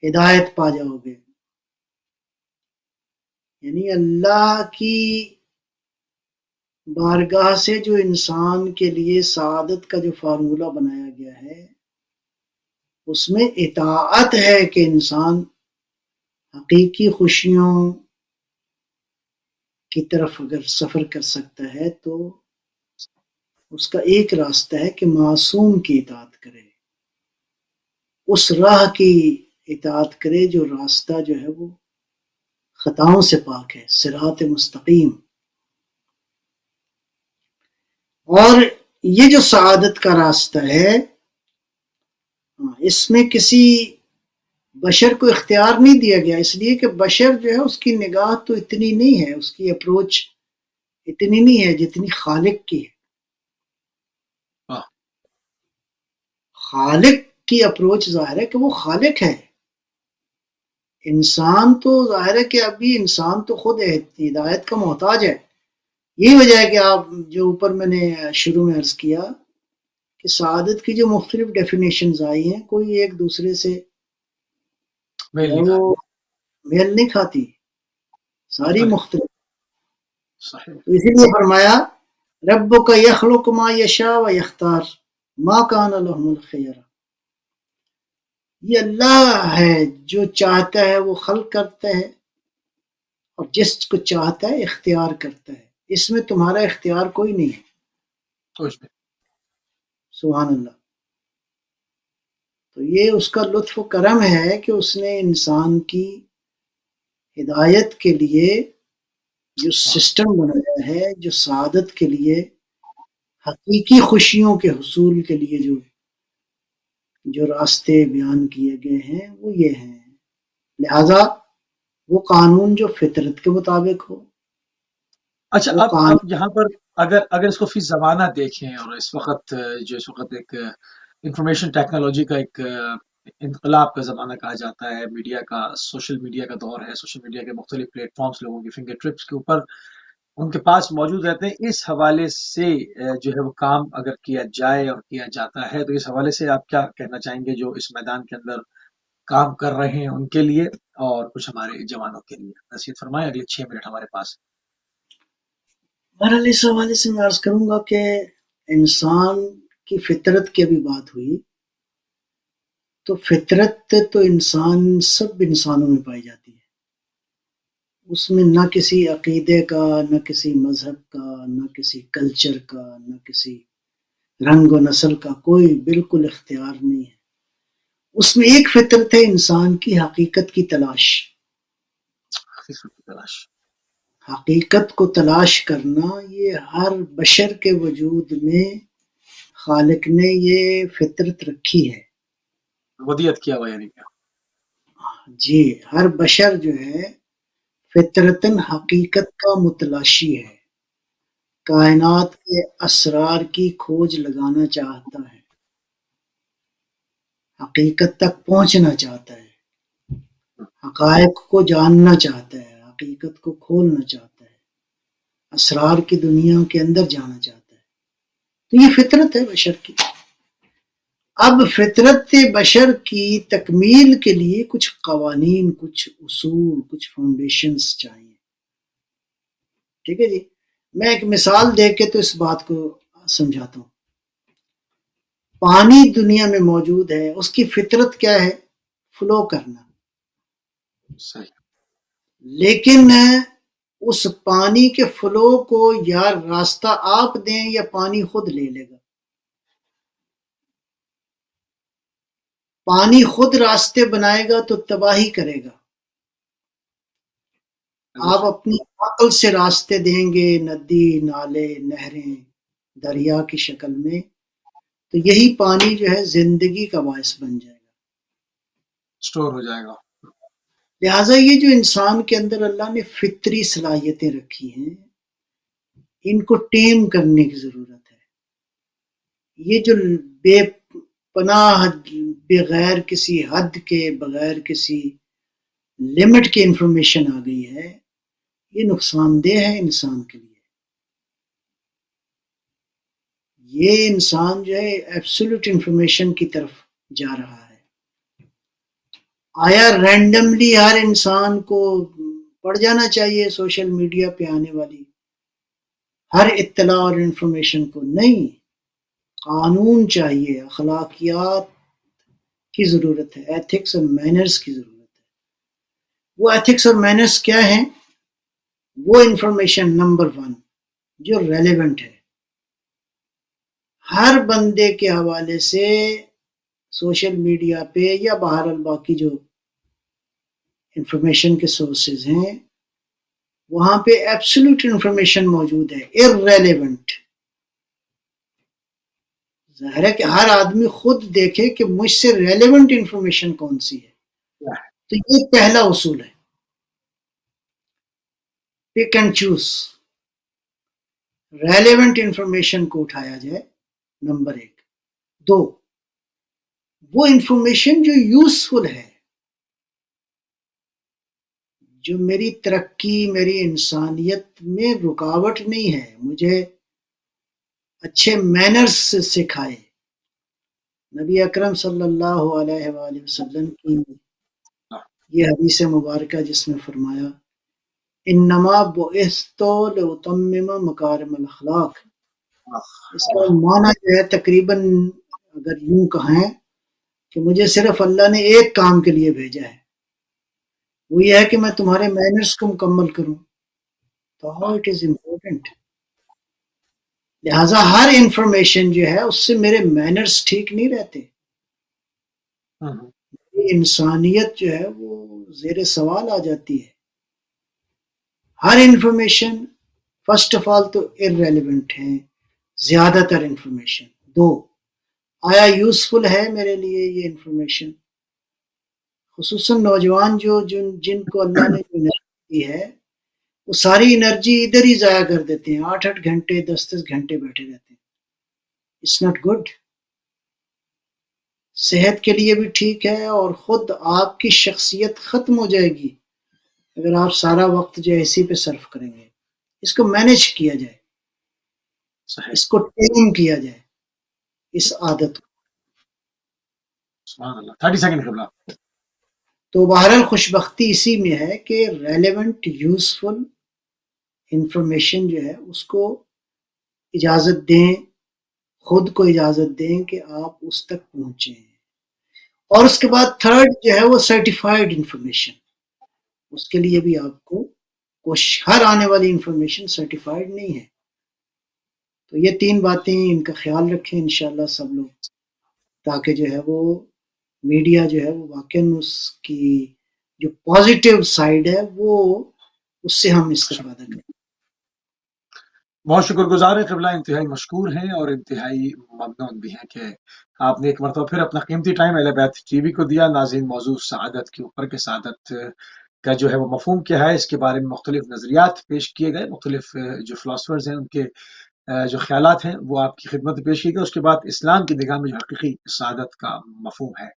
ہدایت پا جاؤ گے۔ یعنی اللہ کی بارگاہ سے جو انسان کے لیے سعادت کا جو فارمولہ بنایا گیا ہے، اس میں اطاعت ہے کہ انسان حقیقی خوشیوں کی طرف اگر سفر کر سکتا ہے تو اس کا ایک راستہ ہے کہ معصوم کی اطاعت کرے، اس راہ کی اطاعت کرے جو راستہ جو ہے وہ خطاؤں سے پاک ہے، صراط مستقیم۔ اور یہ جو سعادت کا راستہ ہے، اس میں کسی بشر کو اختیار نہیں دیا گیا، اس لیے کہ بشر جو ہے اس کی نگاہ تو اتنی نہیں ہے، اس کی اپروچ اتنی نہیں ہے جتنی خالق کی ہے۔ خالق کی اپروچ ظاہر ہے کہ وہ خالق ہے، انسان تو ظاہر ہے کہ ابھی انسان تو خود ہدایت کا محتاج ہے۔ یہی وجہ ہے کہ آپ جو اوپر میں نے شروع میں عرض کیا کہ سعادت کی جو مختلف ڈیفینیشنز آئی ہیں، کوئی ایک دوسرے سے وہ میل نہیں کھاتی، ساری مختلف۔ تو اسی لیے فرمایا ربک یخلق ما یشاء و یختار ما کان لهم الخیرہ، یہ اللہ ہے جو چاہتا ہے وہ خلق کرتا ہے اور جس کو چاہتا ہے اختیار کرتا ہے، اس میں تمہارا اختیار کوئی نہیں ہے۔ سبحان اللہ۔ تو یہ اس کا لطف و کرم ہے کہ اس نے انسان کی ہدایت کے لیے جو سسٹم بنایا ہے، جو سعادت کے لیے، حقیقی خوشیوں کے حصول کے لیے جو راستے بیان کیے گئے ہیں وہ یہ ہیں، لہذا وہ قانون جو فطرت کے مطابق ہو۔ اچھا، اب یہاں پر اگر اس کو فی زمانہ دیکھیں، اور اس وقت ایک انفارمیشن ٹیکنالوجی کا ایک انقلاب کا زمانہ کہا جاتا ہے، میڈیا کا، سوشل میڈیا کا دور ہے، سوشل میڈیا کے مختلف پلیٹ فارمز لوگوں کے فنگر ٹرپس کے اوپر ان کے پاس موجود رہتے ہیں، اس حوالے سے جو ہے وہ کام اگر کیا جائے اور کیا جاتا ہے تو اس حوالے سے آپ کیا کہنا چاہیں گے جو اس میدان کے اندر کام کر رہے ہیں ان کے لیے اور کچھ ہمارے جوانوں کے لیے؟ نصیحت فرمائیں، اگلے 6 منٹ ہمارے پاس۔ بہرحال اس حوالے سے میں عرض کروں گا کہ انسان کی فطرت کی ابھی بات ہوئی، تو فطرت تو سب انسانوں میں پائی جاتی ہے، اس میں نہ کسی عقیدے کا، نہ کسی مذہب کا، نہ کسی کلچر کا، نہ کسی رنگ و نسل کا کوئی بالکل اختیار نہیں ہے۔ اس میں ایک فطرت ہے انسان کی حقیقت کی تلاش، حقیقت کو تلاش کرنا، یہ ہر بشر کے وجود میں خالق نے یہ فطرت رکھی ہے، ودیت کیا ہوا یعنی کیا؟ جی، ہر بشر جو ہے فطرتاً حقیقت کا متلاشی ہے، کائنات کے اسرار کی کھوج لگانا چاہتا ہے، حقیقت تک پہنچنا چاہتا ہے، حقائق کو جاننا چاہتا ہے، حقیقت کو کھولنا چاہتا ہے، اسرار کی دنیا کے اندر جانا چاہتا ہے۔ تو یہ فطرت ہے بشر کی۔ اب فطرت بشر کی تکمیل کے لیے کچھ قوانین، کچھ اصول، کچھ فاؤنڈیشنز چاہیے۔ ٹھیک ہے جی، میں ایک مثال دے کے تو اس بات کو سمجھاتا ہوں۔ پانی دنیا میں موجود ہے، اس کی فطرت کیا ہے؟ فلو کرنا۔ صحیح۔ لیکن اس پانی کے فلو کو یا راستہ آپ دیں یا پانی خود لے لے گا۔ پانی خود راستے بنائے گا تو تباہی کرے گا، آپ اپنی عقل سے راستے دیں گے، ندی، نالے، نہریں، دریا کی شکل میں، تو یہی پانی جو ہے زندگی کا باعث بن جائے گا، سٹور ہو جائے گا۔ لہٰذا یہ جو انسان کے اندر اللہ نے فطری صلاحیتیں رکھی ہیں، ان کو ٹیم کرنے کی ضرورت ہے۔ یہ جو بے پناہ، بغیر کسی حد کے، بغیر کسی لمٹ کے انفارمیشن آ گئی ہے، یہ نقصان دہ ہے انسان کے لیے۔ یہ انسان جو ہے ایبسولوٹ انفارمیشن کی طرف جا رہا ہے. آیا رینڈملی ہر انسان کو پڑ جانا چاہیے سوشل میڈیا پہ آنے والی ہر اطلاع اور انفارمیشن کو؟ نہیں، قانون چاہیے، اخلاقیات کی ضرورت ہے، ایتھکس اور مینرز کی ضرورت ہے. وہ ایتھکس اور مینرز کیا ہیں؟ وہ انفارمیشن نمبر 1 جو ریلیونٹ ہے ہر بندے کے حوالے سے سوشل میڈیا پہ یا بہرحال باقی جو انفارمیشن کے سورسز ہیں وہاں پہ ایبسولوٹ انفارمیشن موجود ہے. ارریلیونٹ، ظاہر ہے کہ ہر آدمی خود دیکھے کہ مجھ سے ریلیونٹ انفارمیشن کون سی ہے. تو یہ پہلا اصول ہے، pick and choose, relevant information کو اٹھایا جائے، نمبر 1. 2، وہ انفارمیشن جو یوزفل ہے، جو میری ترقی، میری انسانیت میں رکاوٹ نہیں ہے، مجھے اچھے مینرز سے سکھائے. نبی اکرم صلی اللہ علیہ وآلہ وسلم کی یہ حدیث مبارکہ جس میں فرمایا انما بعثت لاتمم مکارم الاخلاق، اس کا معنی جو ہے تقریباً اگر یوں کہیں کہ مجھے صرف اللہ نے ایک کام کے لیے بھیجا ہے، وہ یہ ہے کہ میں تمہارے مینرز کو مکمل کروں. تو ہاؤ اٹ از امپورٹنٹ. لہٰذا ہر انفارمیشن جو ہے اس سے میرے مینرز ٹھیک نہیں رہتے، انسانیت جو ہے وہ زیر سوال آ جاتی ہے. ہر انفارمیشن فرسٹ آف آل تو ارریلیونٹ ہے، زیادہ تر انفارمیشن. 2، آیا یوزفل ہے میرے لیے یہ انفارمیشن؟ خصوصاً نوجوان جن کو اللہ نے انرجی دی ہے وہ ساری انرجی ادھر ہی ضائع کر دیتے ہیں، 8 گھنٹے 10 گھنٹے بیٹھے رہتے ہیں. It's not good. صحت کے لیے بھی ٹھیک ہے، اور خود آپ کی شخصیت ختم ہو جائے گی اگر آپ سارا وقت جو ہے اسی پہ صرف کریں گے. اس کو مینج کیا جائے، اس کو ٹیم کیا جائے، اس عادت کو. سبحان اللہ. 30 سیکنڈ قبلہ. تو بہرحال خوشبختی اسی میں ہے کہ ریلیونٹ یوزفل انفارمیشن جو ہے اس کو اجازت دیں، خود کو اجازت دیں کہ آپ اس تک پہنچیں. اور اس کے بعد تھرڈ جو ہے وہ سرٹیفائیڈ انفارمیشن، اس کے لیے بھی آپ کو کوشش، ہر آنے والی انفارمیشن سرٹیفائیڈ نہیں ہے. تو یہ 3 باتیں ان کا خیال رکھیں انشاءاللہ سب لوگ، تاکہ جو ہے وہ میڈیا جو ہے وہ واقعاً اس کی جو پازیٹیو سائڈ ہے وہ اس سے ہم استفادہ کریں. بہت شکر گزار ہیں قبلہ، انتہائی مشکور ہیں اور انتہائی ممنون بھی ہیں کہ آپ نے ایک مرتبہ پھر اپنا قیمتی ٹائم اہل بیت ٹی وی کو دیا. ناظرین، موضوع سعادت کے اوپر کہ سعادت کا جو ہے وہ مفہوم کیا ہے، اس کے بارے میں مختلف نظریات پیش کیے گئے، مختلف جو فلاسفرز ہیں ان کے جو خیالات ہیں وہ آپ کی خدمت میں پیش کیے گئے. اس کے بعد اسلام کی نگاہ میں جو حقیقی سعادت کا مفہوم ہے